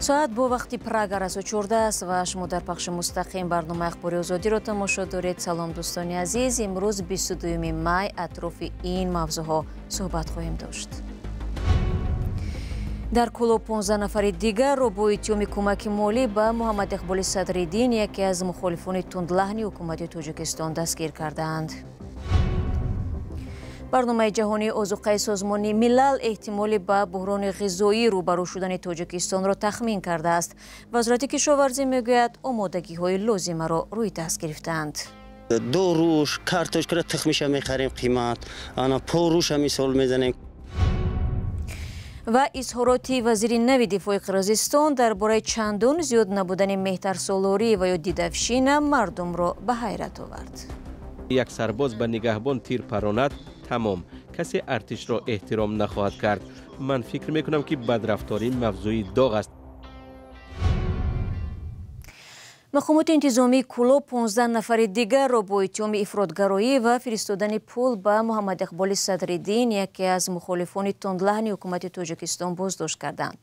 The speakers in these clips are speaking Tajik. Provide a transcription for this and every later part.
ساعت با وقتی پراگ رسو 14 است و شما در پخش مستقیم برنامه اخباری آزادی را تماشا دارید. سلام دوستان عزیز، امروز 22 می اطراف این موضوعها صحبت خواهیم داشت. در کلوب 15 نفر دیگر را با اتهام کمک مالی به محمد اقبال صدرالدین، یکی از مخالفان تندلحنی حکومت تاجیکستان، دستگیر کردند. برنامه جهانی آذوقه سازمان ملل احتمال به بحران غذایی روبرو شدن تاجیکستان را تخمین کرده است. وزارت کشاورزی میگوید آمادگی‌های لازم را روی دست گرفتند. 2 روز کارتوش کرد تخمش می‌خریم، قیمت آن پروش مثال می‌زنیم. و اظهارات وزیر نوی دفاع قرقیزستان درباره چندان زیاد نبودن مهترسالاری و یا دیدفشین مردم را به حیرت آورد. یک سرباز به نگهبان تیر پراند، تمام. کسی ارتش را احترام نخواهد کرد. من فکر میکنم که بدرفتاری موضوعی داغ است. مقامات انتظامی کلوب 15 نفر دیگر را با اتهام افراطگرایی و فرستادن پول به محمد اقبال صدرالدین، یکی از مخالفان تندلحنی حکومت تاجیکستان، بازداشت کردند.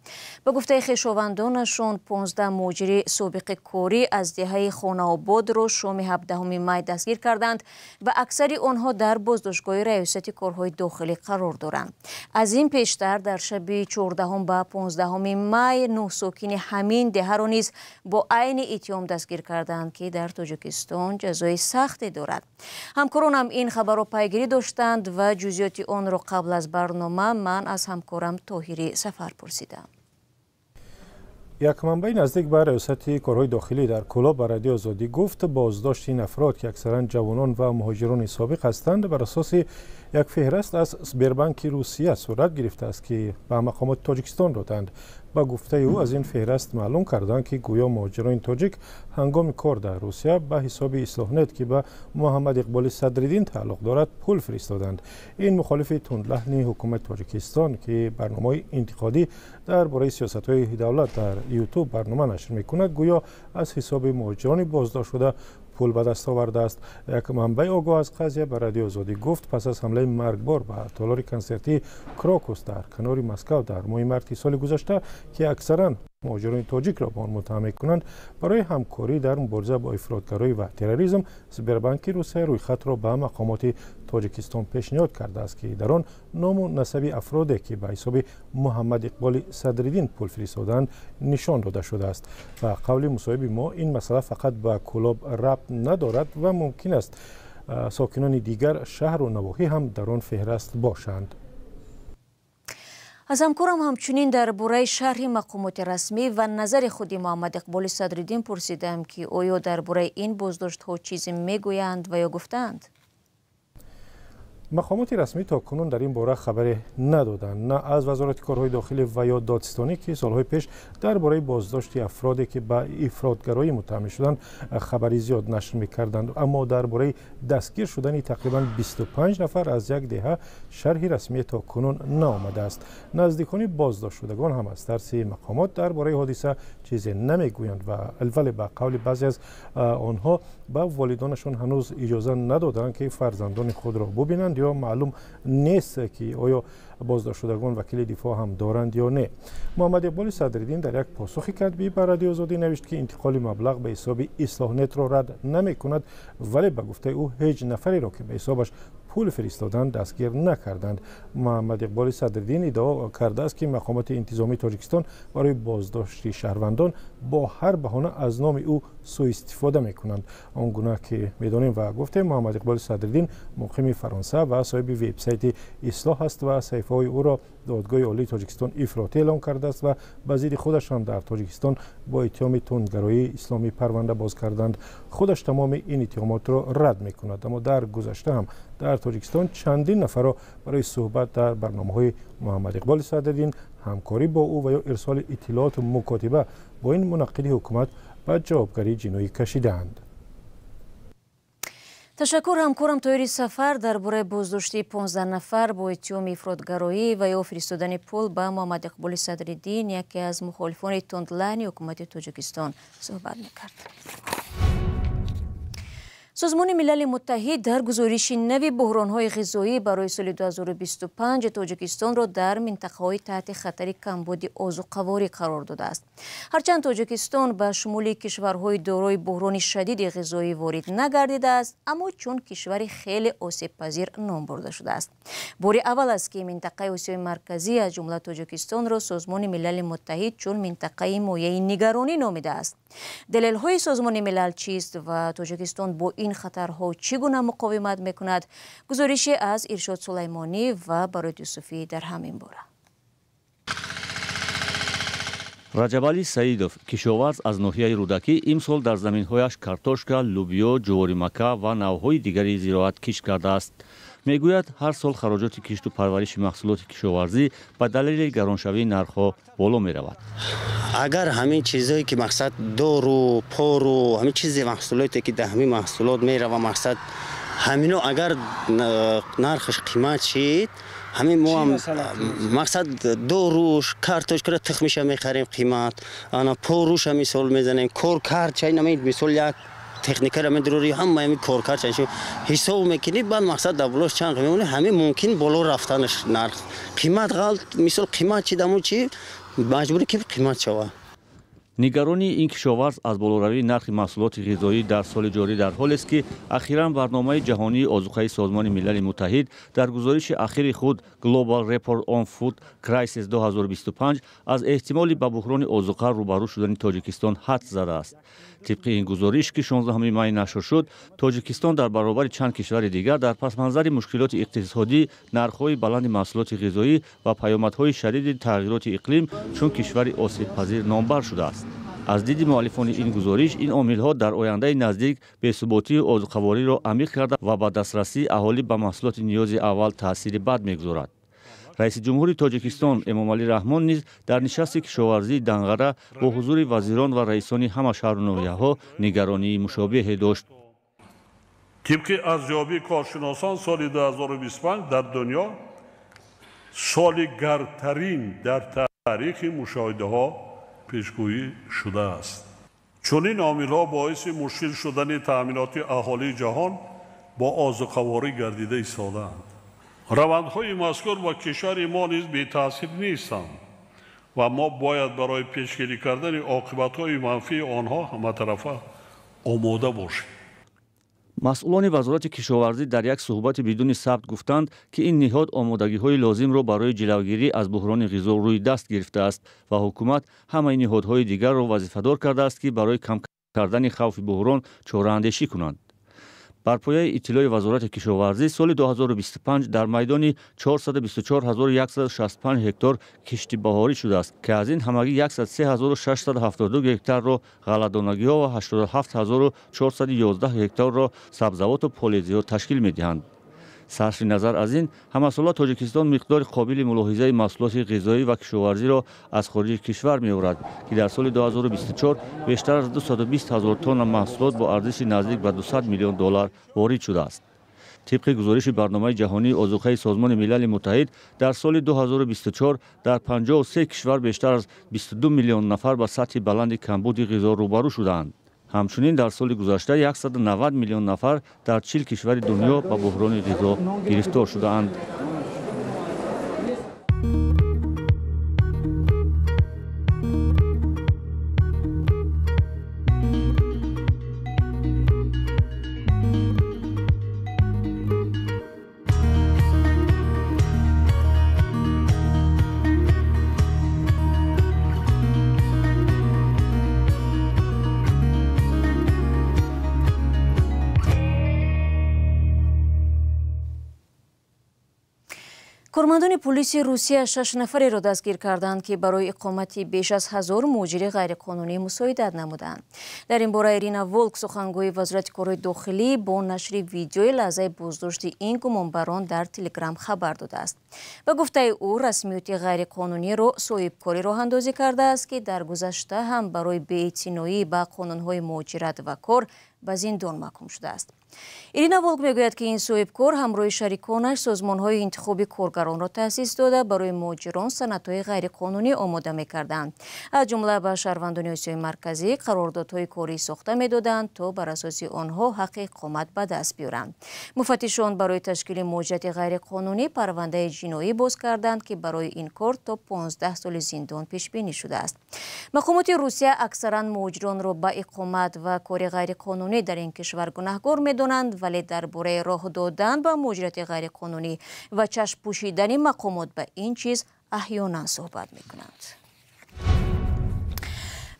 به گفته خویشاوندانشان 15 مهاجر سابق کاری از دهه خانه آباد را شام 17 می دستگیر کردند و اکثر آنها در بازداشتگاه ریاست کارهای داخلی قرار دارند. از این پیشتر در شب 14 به 15 می 9 ساکن همین دهه را نیز با عین اتهام دستگیر کردند که در تاجیکستان جزای سختی دارد. همکارانم این خبر را پیگیری داشتند و جزئیات آن را قبل از برنامه من از همکارم طاهری سفر پرسیدم. یک منبع نزدیک به ریاست کارهای داخلی در کلوب به رادیو آزادی گفت بازداشت این افراد که اکثرا جوانان و مهاجران سابق هستند بر اساس یک فهرست از سبربانک روسیه صورت گرفته است که به مقامات تاجیکستان دادند. با گفته او از این فهرست معلوم کردند که گویا مهاجران تاجیک هنگام کار در روسیه به حساب اصلاحنت که به محمد اقبال صدرالدین تعلق دارد پول فرستادند. این مخالف تندلحنی حکومت تاجیکستان که برنامه انتقادی درباره سیاست‌های دولت در یوتیوب برنامه نشر می‌کند، گویا از حساب مهاجران بازداشت شده پول به دست آورده است. یک منبع آگاه از قضیه به رادیو آزادی گفت پس از حمله مرگبار به تالار کنسرتی کراکوس در کنار مسکو در ماه مارس سال گذشته که اکثرا مهاجران تاجیک را به آن متهم می‌کنند، برای همکاری در مبارزه با افراطگرایی و تروریسم سبربانک روسیه روی خط را به مقامات تاجیکستان پیشنهاد کرده است که در آن نام و نسب افرادی که به حساب محمد اقبال صدرالدین پول فرستادند نشان داده شده است. و قول مصاحب ما این مسئله فقط به کلوب ربط ندارد و ممکن است ساکنان دیگر شهر و نواحی هم در آن فهرست باشند. از همکارم همچنین درباره شرح مقامات رسمی و نظر خود محمد اقبال صدرالدین پرسیدم که آیا درباره این بازداشت ها چیزی میگویند و یا گفتند. مقامات رسمی تا کنون در این باره خبری ندادند، نه از وزارت کارهای داخلی و یا دادستانی که سالهای پیش درباره بازداشت افرادی که به افراطگرایی متهم شدند خبری زیاد نشر می‌کردند، اما درباره دستگیر شدن تقریبا 25 نفر از یک دهه شرحی رسمی تا کنون نآمده است. نزدیکان بازداشت شدگان هم از ترس مقامات درباره حادثه چیزی نمیگویند و ولی به قول بعضی از آنها به والدانشان هنوز اجازه ندادند که فرزندان خود را ببینند یا معلوم نیست که آیا بازداشت شدگان وکیل دفاع هم دارند یا نه. محمد اقبال صدرالدین در یک پاسخ کتبی به رادیو آزادی نوشت که انتقال مبلغ به حساب اصلاحنت را رد نمی کند، ولی به گفته او هیچ نفری را که به حسابش پول فرستادن دستگیر نکردند. محمد اقبال صدرالدین ادعا کرده است که مقامات انتظامی تاجیکستان برای بازداشت شهروندان با هر بهانه از نام او سوء استفاده میکنند، آنگونه که میدانیم. و گفته محمد اقبال صدرالدین مقیم فرانسه و صاحب وبسایت اصلاح است و صحیفه های او را دادگاه عالی تاجیکستان افراطی اعلام کرده است و به ضد خودش هم در تاجیکستان با اتهام تندگرایی اسلامی پرونده باز کردند. خودش تمام این اتهامات را رد میکند، اما در گذشته هم در تاجیکستان چندین نفر را برای صحبت در برنامه‌های محمد اقبال صدرالدین، همکاری با او و یا ارسال اطلاعات و مکاتبه با این منقد حکومت به جوابگری جنایی کشیدند. تشکر همکارم طاهری سفر درباره بازداشتی 15 نفر با اتهام افراطگرایی و یا فرستادن پول به محمد اقبال صدرالدین، یکی از مخالفان تندلحنی حکومت تاجیکستان، صحبت می‌کرد. سازمان ملل متحد در گزارش نوی بحران‌های غذایی برای سال 2025 تاجیکستان را در منطقه‌های تحت خطر کمبود آذوقه‌واری قرار داده است. هرچند تاجیکستان به شمول کشورهای دارای بحران شدید غذایی وارد نگردیده است، اما چون کشوری خیلی آسیب‌پذیر نام برده شده است. بار اول است که منطقه آسیای مرکزی از جمله تاجیکستان را سازمان ملل متحد چون منطقه مایه نگرانی نامیده است. دلیل‌های سازمان ملل چیست و تاجیکستان با این خطرها چگونه مقاومت میکند؟ گزارشی از ارشاد سلیمانی و برای یوسفی در همین باره. раҷабали саидов кишоварз аз ноҳияи рӯдакӣ имсол дар заминҳояш картошка, лӯбиё, ҷуворимакка ва навъҳои дигари зироат кишт кардааст. мегӯяд ҳар сол хароҷоти кишту парвариши маҳсулоти кишоварзӣ ба далели гароншавии нархҳо боло меравад. агар ҳамин чизое ки мақсад дору пору ҳамин чизе маҳсулоте ки дар ҳамин маҳсулот мерава мақсад ҳамино агар нархаш қимат шид ҳамин мо мақсад доруш картошкара тухмиша мехарем қимат ана поруша мисол мезанем коркарчай намед мисол як техникара медурури ҳама ҳамин коркарчай ҳисоб мекунӣ баъд мақсад давлош чанд мемонӣ ҳамин мумкин боло рафтанаш нарх қимат ғалт мисол қимат чи даму чи маҷбури ки қимат шава. нигарони ин кишоварз аз болоравии нархи маҳсулоти ғизоӣ дар соли ҷорӣ дар ҳолест ки ахиран барномаи ҷаҳонии озуқаи созмони милали муттаҳид дар гузориши ахири худ Global Report on Food Crisis 2025 аз эҳтимоли ба буҳрони озуқа рӯбарӯ шудани Тоҷикистон ҳад задааст. тибқи ин гузориш ки 16 май нашр шуд, Тоҷикистон дар баробари чанд кишвари дигар дар пасманзари мушкилоти иқтисодӣ, нархҳои баланди маҳсулоти ғизоӣ ва паёмадҳои шадиди тағйироти иқлим чун кишвари осибпазир номбар шудааст. аз диди муаллифони ин гузориш ин омилҳо дар ояндаи наздик бесуботии озуқавориро амиқ карда ва ба дастрасии аҳолӣ ба маҳсулоти ниёзи аввал таъсири бад мегузорад. раиси ҷумҳури Тоҷикистон Эмомалӣ Раҳмон низ дар нишасти кишоварзии Данғара бо ҳузури вазирон ва раисони ҳама шаҳру ноҳияҳо нигаронии мушобиҳе дошт. тибқи арзёбии коршиносон соли 2025 дар дунё соли гардтарин дар таърихи мушоҳидаҳо пешгӯӣ шудааст. чунин омилҳо боиси мушкил шудани таъминоти аҳолии ҷаҳон бо озуқаворӣ гардида истодаанд. равандҳои мазкур ба кишвари мо низ бетаъсир нестанд ва мо бояд барои пешгирӣ кардани оқибатҳои манфии онҳо ҳаматарафа омода бошем. масъулони вазорати кишоварзӣ дар як суҳбати бидуни сабт гуфтанд ки ин ниҳод омодагиҳои лозимро барои ҷилавгирӣ аз буҳрони ғизо рӯи даст гирифтааст ва ҳукумат ҳамаи ниҳодҳои дигарро вазифадор кардааст ки барои кам кардани хавфи буҳрон чораандешӣ кунанд. бар пояи иттилои вазорати кишоварзӣ соли 2025 дар майдони 424165 ҳектор кишти баҳорӣ шудааст ки аз ин ҳамагӣ 103672 гектарро ғалладонагиҳо ва 87411 ҳекторро сабзавоту полезиҳо ташкил медиҳанд. сарфи назар аз ин ҳамасола Тоҷикистон миқдори қобили мулоҳизаи маҳсулоти ғизоӣ ва кишоварзиро аз хориҷи кишвар меорад ки дар соли 2024 бештар аз 220 000 тонна маҳсулот бо арзиши наздик ба $200 миллион ворид шудааст. тибқи гузориши барномаи ҷаҳонии озуқаи созмони милали муттаҳид дар соли 2024 дар 53 кишвар бештар аз 22 миллион нафар ба сатҳи баланди камбуди ғизо рӯбарӯ шудаанд. ҳамчунин дар соли гузашта 190 миллион нафар дар 40 кишвари дунё ба буҳрони ғизо гирифтор шудаанд. کارمندان پلیس روسیه 6 نفری را دستگیر کردند که برای اقامتی بیش از 1000 مهاجر غیرقانونی مساعدت نمودند. در این باره ایرینا ولک سخنگوی وزارت کارهای داخلی با نشر ویدیوی لحظه بازداشت این گمانبران در تلگرام خبر داده است. به گفته او رسمیت غیرقانونی را صاحبکاری راه اندازی کرده است که در گذشته هم برای بی‌اعتنایی به قانون‌های مهاجرت و کار به زندان محکوم شده است. ایرینا ولگ میگوید که این صاحبکار همراه شریکانش سازمان‌های انتخابی کارگران را تأسیس داده برای مهاجران سندهای غیرقانونی آماده می‌کردند. از جمله به شهروندان آسیای مرکزی قراردادهای کاری ساخته می‌دادند تا بر اساس آنها حق اقامت به دست بیارند. مفتشان برای تشکیل موجد غیرقانونی پرونده جنایی باز کردند که برای این کار تا 15 سال زندان پیش بینی شده است. مقامات روسیه اکثرا مهاجران را به اقامت و کار غیرقانونی در این کشور گناهکار می‌دانند، ولی درباره راه دادن به مهاجرت غیرقانونی و چشم پوشیدن مقامات به این چیز احیانا صحبت می‌کنند.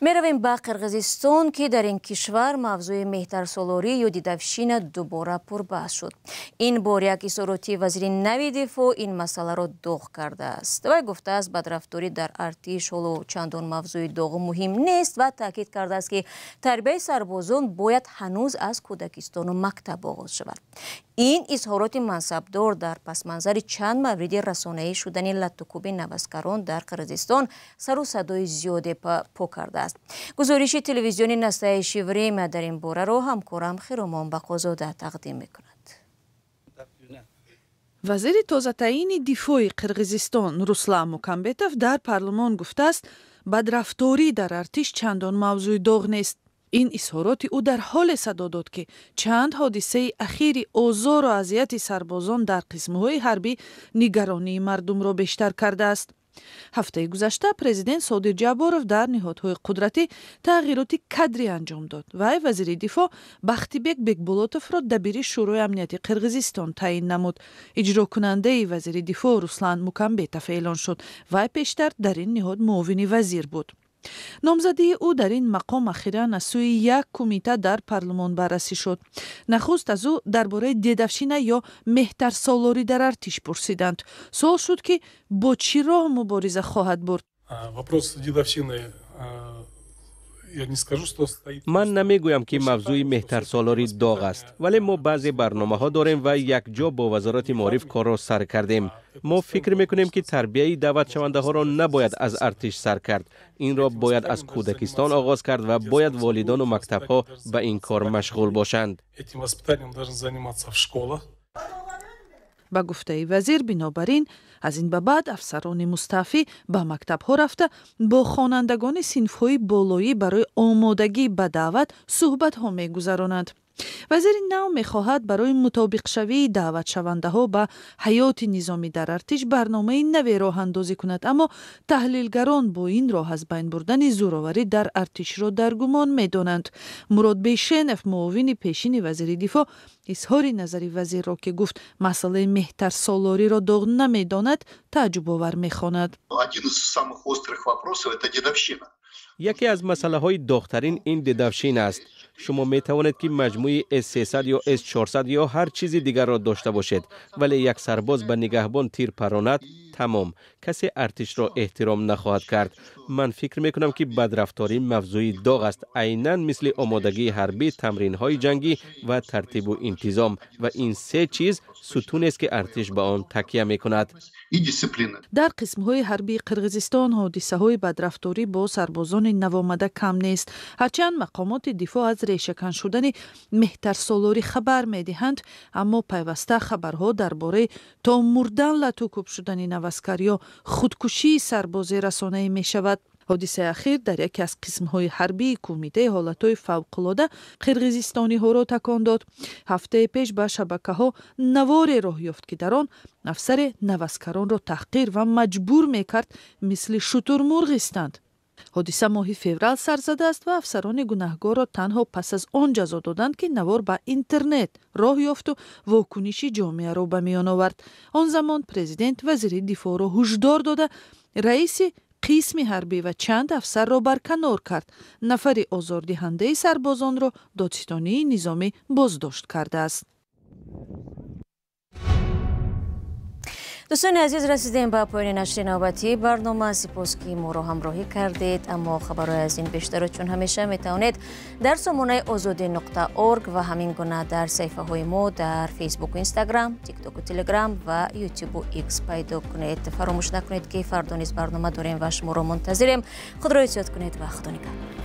میرویم به قرقیزستان که در این کشور موضوع مهترسالاری یا دیدافشین دوباره پربحث شد. این بار یک اظهاراتی وزیر نوی دفاع این مسئله را داغ کرده است. وی گفته است بدرفتاری در ارتش حالا چندان موضوع داغ مهم نیست و تاکید کرده است که تربیت سربازان باید هنوز از کودکستان و مکتب آغاز شود. این اظهارات منصبدار در پس منظر چند مورد رسانه‌ای شدن لطوکوب نوسکران در قرقیزستان سر و صدای زیاده پا کرده است. گزارش تلویزیونی نسته شیوریم در این باره را همکارم خیرومان بقازاده تقدیم می‌کند. وزیر تازه تعیین دفاع قرقیزستان روسلان موکامبетов در پارلمان گفته است بدرفتاری در ارتش چندان موضوع داغ نیست. این اظهارات او در حال صدا داد که چند حادثه اخیر آزار و اذیت سربازان در قسم‌های حربی نگرانی مردم را بیشتر کرده است. هفته گذشته پرزیدنت صادق جابورов در نهادهای قدرتی تغییرات کادری انجام داد. وی وزیر دفاع بختیبек бекбулотов را دبیر شورای امنیتی قرقیزستان تعیین نمود. اجرا کننده وزیر دفاع روسلان موکامبетов اعلان شد. وی پیشتر در این نهاد معاون وزیر بود. نامزدی او در این مقام اخیراً از سوی یک کمیته در پارلمان بررسی شد. نخست از او درباره دیدافشینه یا مهترسالاری در ارتش پرسیدند. سوال شد که با چی راه مبارزه خواهد برد. من نمیگویم که موضوع مهترسالاری داغ است، ولی ما بعضی برنامه ها داریم و یک جا با وزارت معارف کار را سر کردیم. ما فکر میکنیم که تربیه دعوت شونده ها را نباید از ارتش سر کرد. این را باید از کودکستان آغاز کرد و باید والدان و مکتب ها به این کار مشغول باشند. با گفته وزیر بنابراین از این به بعد افسران مستعفی به مکتب ها رفته با خوانندگان صنف های بالایی برای آمادگی به دعوت صحبت ها می گذرانند. وزیر نو می خواهد برای مطابق شوی دعوت شونده ها به حیات نظامی در ارتش برنامه نوی راه اندازی کند، اما تحلیلگران با این راه از بین بردن زوراوری در ارتش را در گمان می دانند. مراد بیشنف معاون پیشین وزیر دفاع اظهار نظر وزیر را که گفت مسئله مهترسالاری را داغ نمی داند تعجب آور می خواند. یکی از مسئله های داغ‌ترین این دیدافشین است. شما می توانید که مجموعه S300 یا S400 یا هر چیزی دیگر را داشته باشید، ولی یک سرباز به نگهبان تیر پراند، تمام. کسی ارتش را احترام نخواهد کرد. من فکر می کنم که بدرفتاری موضوعی داغ است، عیناً مثل آمادگی حربی، تمرین های جنگی و ترتیب و انتظام، و این سه چیز ستون است که ارتش به آن تکیه می کند. در قسم های حربی قرقیزستان حادثه های بدرفتاری با سربازان نوآمده کم نیست. هرچند مقامات دفاع از ریشه‌کن شدن مهترسالاری خبر می دهند، اما پیوسته خبرها درباره تا مردن لطوکوب شدن نوسکر یا خودکشی سرباز رسانه‌ای می شود. حادثه اخیر در یکی از قسم‌های حربی کمیته حالت‌های فوق‌العاده قرقیزستانی‌ها را تکان داد. هفته پیش به شبکه‌ها نواری راه یافت که در آن افسر نوسکران را تحقیر و مجبور می‌کرد مثل شترمرغ ایستند. حادثه ماه فوریه سر زده است و افسران گناهکار را تنها پس از آن جزا دادند که نوار به اینترنت راه یافت و واکنش جامعه را به میان آورد. آن زمان پرزیدنت وزیر دفاع را هشدار داده رئیس قسم حربی و چند افسر را برکنار کرد. نفر آزاردهنده سربازان را دادستانی نظامی بازداشت کرده است. دوستان عزیز، رسیدیم به پایان نشر نوبتی برنامه. سپاس که ما را همراهی کردید. اما خبرهای از این بیشتر چون همیشه می توانید در سامانه azadi.org و همین گونه در صفحه های ما در فیسبوک و اینستاگرام، تیک توک و تلگرام و یوتیوب و ایکس پیدا کنید. فراموش نکنید که فردا نیز برنامه داریم و شما را منتظریم. خود را احتیاط کنید و خدا نگهدار.